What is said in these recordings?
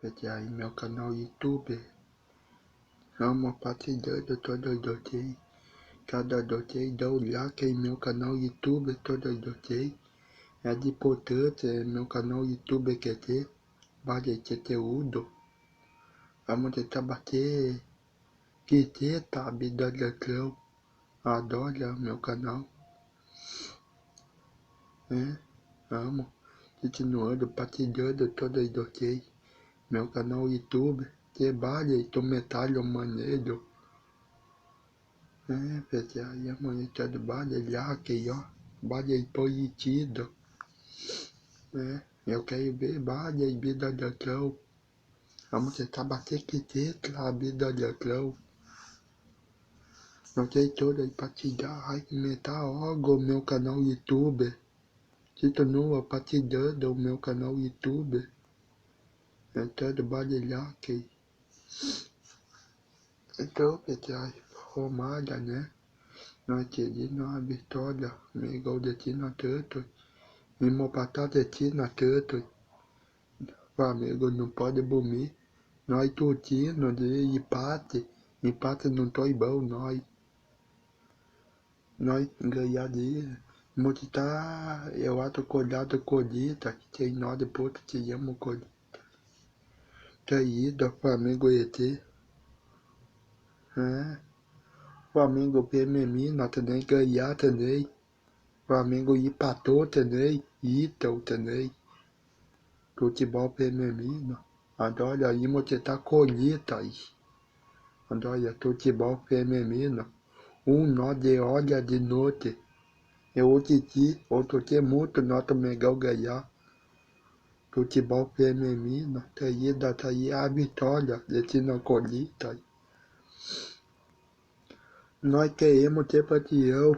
Pede aí meu canal YouTube. Amo partilhando todas as notícias. Cada notícia dá um like em meu canal YouTube, todas as notícias. É importante meu canal YouTube quer ter vários conteúdo. Vamos tentar bater 500 visualizações. Adoro meu canal. Amo. Continuando partilhando todas as notícias. Meu canal YouTube tem vários comentários maneiros. Pessoal, e amanhã tá de vários aqui, ó. Vários positivos. Eu quero ver várias visualizações. Vamos tentar bater 500 visualizações. Não sei todas partilhar, vai comentar logo o meu canal YouTube. Continua partilhando o meu canal YouTube. Então, de vários aqui. Então, pessoal, formada, né? Nós tivemos a vitória, meu gol de Tina tanto, e meu batata de Tina tanto. O amigo não pode dormir. Nós torcendo de empate não tá bom, nós ganhar de mostrar, eu acho acordado colheita, que tem nós depois que tivemos colheita. Tem ido, o Flamengo ET. Flamengo PMM, nós também ganhar também. Flamengo empatou também, Ítalo também. Futebol feminino. Agora íamos tentar colheitas. Agora futebol feminino. Nó de hora de noite. Eu outro dia muito nota legal ganhar. Futebol feminino. Tá aí a vitória desse na colheita. Nós queremos ter campeão.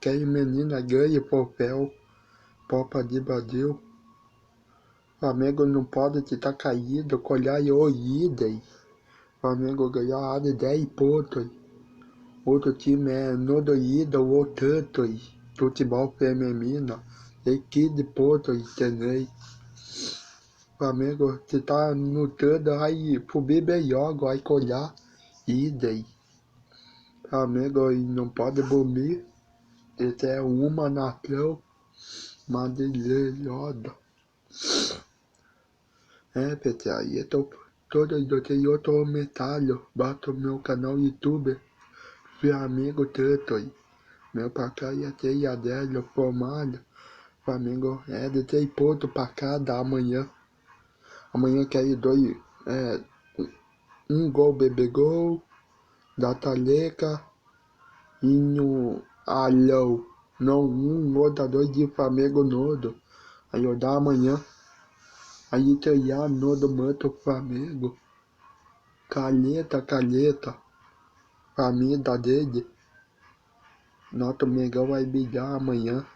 Que a menina ganhe o papel. Copa de Brasil. O Flamengo não pode estar caído, colhar idem. O Flamengo ganhar de 10 pontos. Outro time é no doído ou tanto. Futebol feminino. Tem 15 pontos também. O Flamengo está lutando aí pro bem melhor, vai colhar idem. O Flamengo não pode dormir. Esse é uma nação maravilhosa. Pessoal, eu tô todos os dias eu tô comentário, bato meu canal YouTube, Flamengo tanto, meu placar ia ter a 10 formado, Flamengo de 3 pontos pra cada amanhã. Amanhã quero um gol, bebê gol, da Taleca, e no Alão, não outra dois de Flamengo nodo, aí eu dá amanhã. Aí teria no do manto Flamengo. Caneta. Família dele. Nosso Mengão vai brigar amanhã.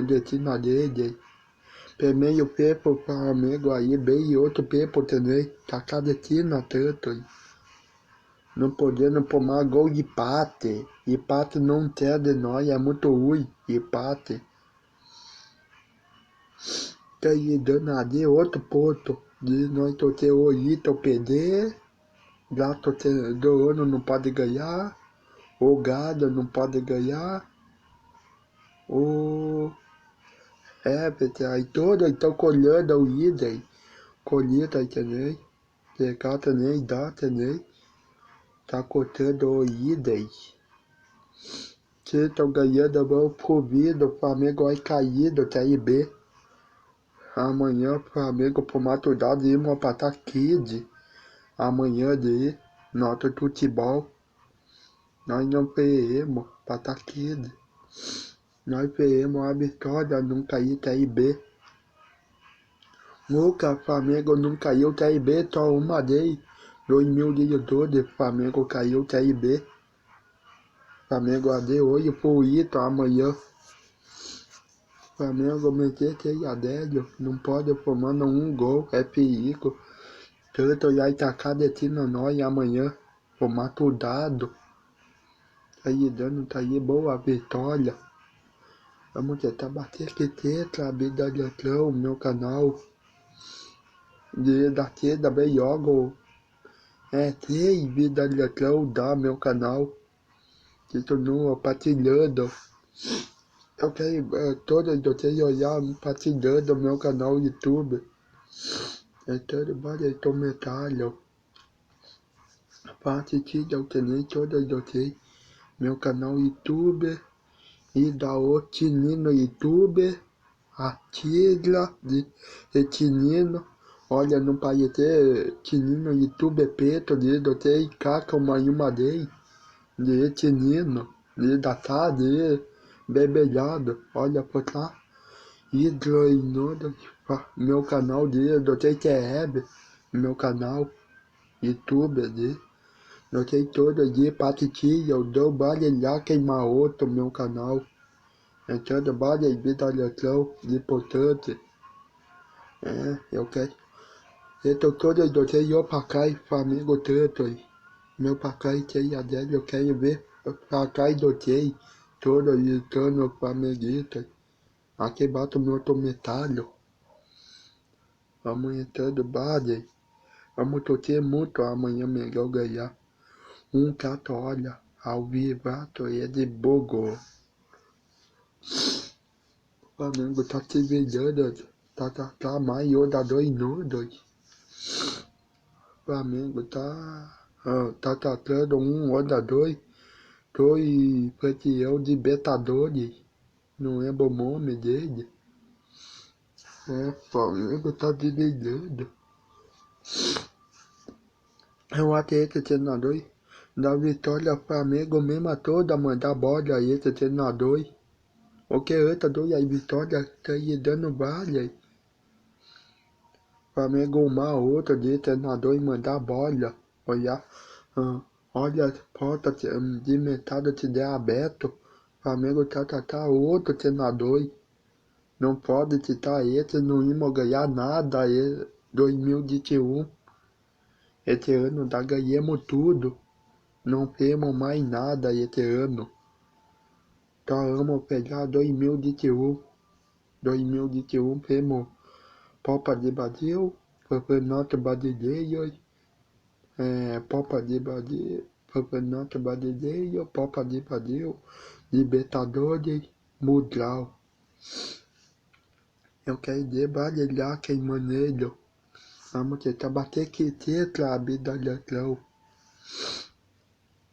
Destino dele. Primeiro tempo Flamengo aí, bem outro tempo também. Tá cada tina tanto. Não podendo tomar gol de empate. Empate não tem de nós, é muito ruim. Empate. Tá aí dando ali outro ponto. De nós ter o Ito perder. Gato do ano não pode ganhar. O gado não pode ganhar. Pessoal, todos estão colhendo o idem. Colheita também. Pegar também, dá também. Tá cortando o idem. Se estão ganhando, vão pro vida. O Flamengo vai cair do TRB. Amanhã o Flamengo pro Mato Dado e irmão pra tá Kid. Amanhã de nosso futebol. Nós não perdemos pra tá Kid. Nós perdemos a vitória, não caiu TRB. Nunca Flamengo não caiu TRB, só uma vez. 2012, Flamengo caiu TRB. Flamengo AD hoje pro Ito amanhã. Flamengo meter 3-0, não pode formando um gol, é perigo. Tanto já atacar destino nós amanhã, formar tudado. Tá aí dando, tá aí boa vitória. Vamos tentar bater que tenta a vida de meu canal. daqui também jogo. Tem vida letrão da meu canal. Que continua partilhando. Eu quero todos vocês olhar partilhando meu canal YouTube. Então, vale comentário. Partilha também todos vocês. Meu canal YouTube. E dá o sininho no YouTube. Ativa de sininho. Olha, não pode ter sininho no YouTube preto de você caca uma dei. De sininho. De datar, de bebelhado. Olha por lá. Hidroinodo. Meu canal de você que é web. Meu canal. YouTube de. Você todo dia partilha. Eu dou barulhar queimar outro meu canal. Então, várias visualizações importantes. Eu quero. Então, todos vocês, eu pra cá, Flamengo tanto. Meu pra cá, eu quero ver pra cá e vocês, todos gritando flamenguistas. Aqui bate o meu comentário. Amanhã todo base. Vamos torcer muito amanhã melhor ganhar. Cato, olha, ao vivo, é de bogo. O Flamengo tá se virando. Tá maior da 2-2. Flamengo tá tratando outra dois campeão de Libertadores. Não é bom nome dele. Flamengo tá dividindo. Eu acho que esse treinador da vitória Flamengo mesmo toda mandar bola a esse treinador. Porque outra dois a vitória tá aí dando vale. Flamengo uma outra de treinador e mandar bola. Olha, olha, porta de metade se der aberto. Flamengo tá outro treinador. Não pode citar esse, não íamos ganhar nada em 2021. Esse ano tá ganhamos tudo. Não temos mais nada esse ano. Então vamos pegar 2021. 2021 temos Copa de Brasil, Campeonato Brasileiro, Copa de Brasil, Campeonato Brasileiro, Copa de Brasil, Libertadores, Mundial. Eu quero dizer, valilhar quem maneiro. Vamos tentar bater que tetra a vida letrão.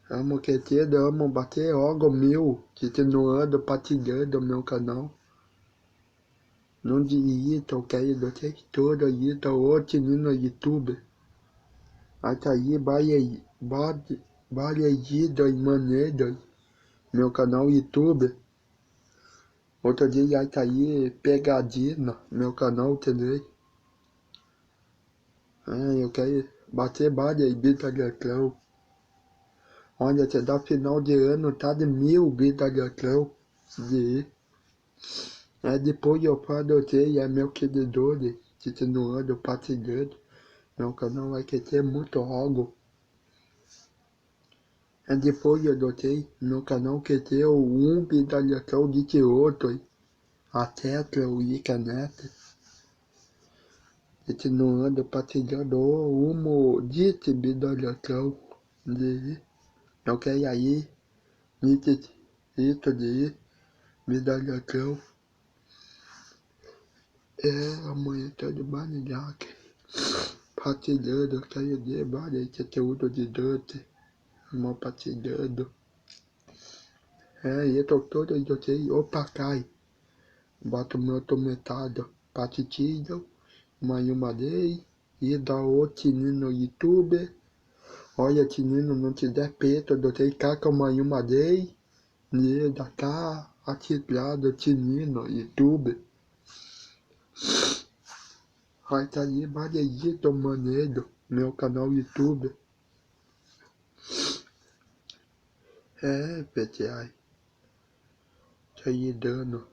Vamos que tetra, vamos bater logo 1000, continuando partilhando meu canal. Não digita, eu quero vocês todos aí, tá hoje no YouTube. Até aí, várias idas maneiras, meu canal YouTube. Outro dia já tá aí, pegadinha, meu canal também. Eu quero bater várias visualizações. Olha, até da final de ano tá de 1000 visualizações. Depois eu falo você, meu querido, continuando, partilhando. Meu canal vai crescer muito logo. Depois eu notei, meu canal cresceu visualização de outro. Até o internet. Continuando, partilhando de visualização. Eu quero aí, isso de visualização. Amanhã tá de Barilac. Partilhando, eu quero ver vários conteúdo de dante. Vamos partilhando. Eu tô todo vocês, opa, cai. Boto meu comentário, partilham, uma vez. E dá o sininho no YouTube. Olha, sininho não te der peito, vocês cacam uma vez. E já tá ativado o sininho no YouTube. Vai estar aí Mareito Maneiro, meu canal YouTube. PTI. Tá aí dando.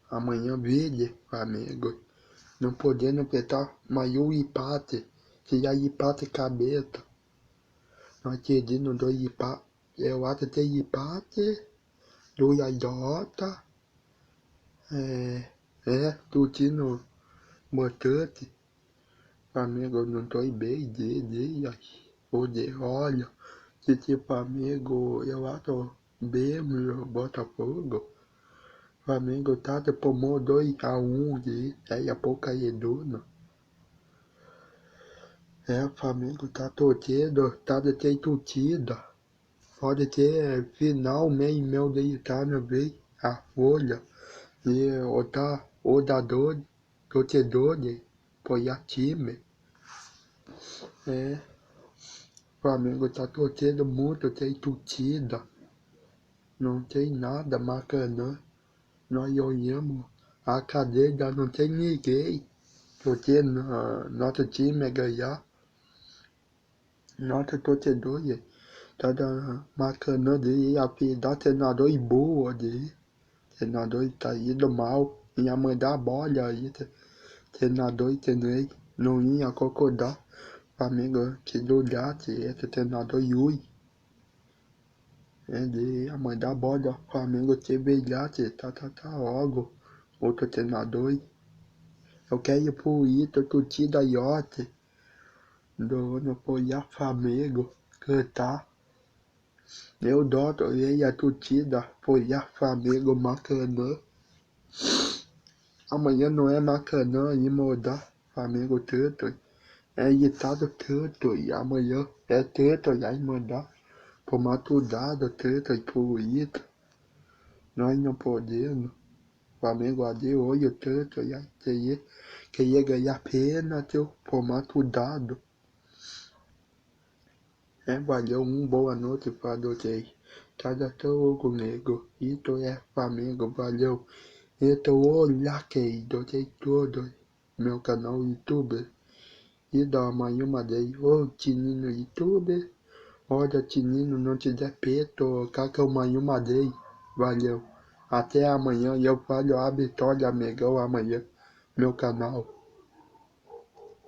Amanhã vídeo, amigo. Não podendo apertar mais um empate. Se já empate cabeça. Nós querendo dois empates. Eu acho que tem empate. Dois derrota. Curtindo bastante. Amigo, eu não tô bem dia. Olha, que tipo, amigo, eu acho mesmo Botafogo. Flamengo tá de tomou 2-1 de aí a pouco aí Duna. É, o Flamengo tá torcendo, tá de ter torcida. Pode ter final meio de Itália, ver a folha. E o dador, torcedor de apoiar time. É, o Flamengo tá torcendo muito, tem torcida. Não tem nada Maracanã. Nós olhamos a cadeira, não tem ninguém. Porque nosso time é ganhar. Nosso torcedor tá Maracanã de apelidar treinador e boa de. Treinador tá indo mal. Ia mandar a bola aí. Treinador também não ia concordar. Flamengo que lugasse esse treinador Yui. Ele ia mandar a bola. Flamengo que brilhasse. Logo. Outro treinador. Eu quero ir pro Ito, curtida iote. Do apoiar Flamengo. Cantar. Eu adoro ir a torcida apoiar Flamengo Maracanã. Amanhã não é Maracanã, em mudar Flamengo tanto. É irritado tanto e amanhã é tanto e aí mandar por matudado tanto e por isso. Nós não podemos. Flamengo ali olho tanto e aí queria ganhar pênalti por matudado. É, valeu, boa noite para vocês. Cada todo nego, isso é Flamengo, valeu. Então, olha que vocês todos, meu canal YouTube. E da amanhã mandei, ô Tinino YouTube, olha Tinino, não te der peto, caca amanhã mandei, valeu. Até amanhã e eu falo a vitória, amigão, amanhã, meu canal.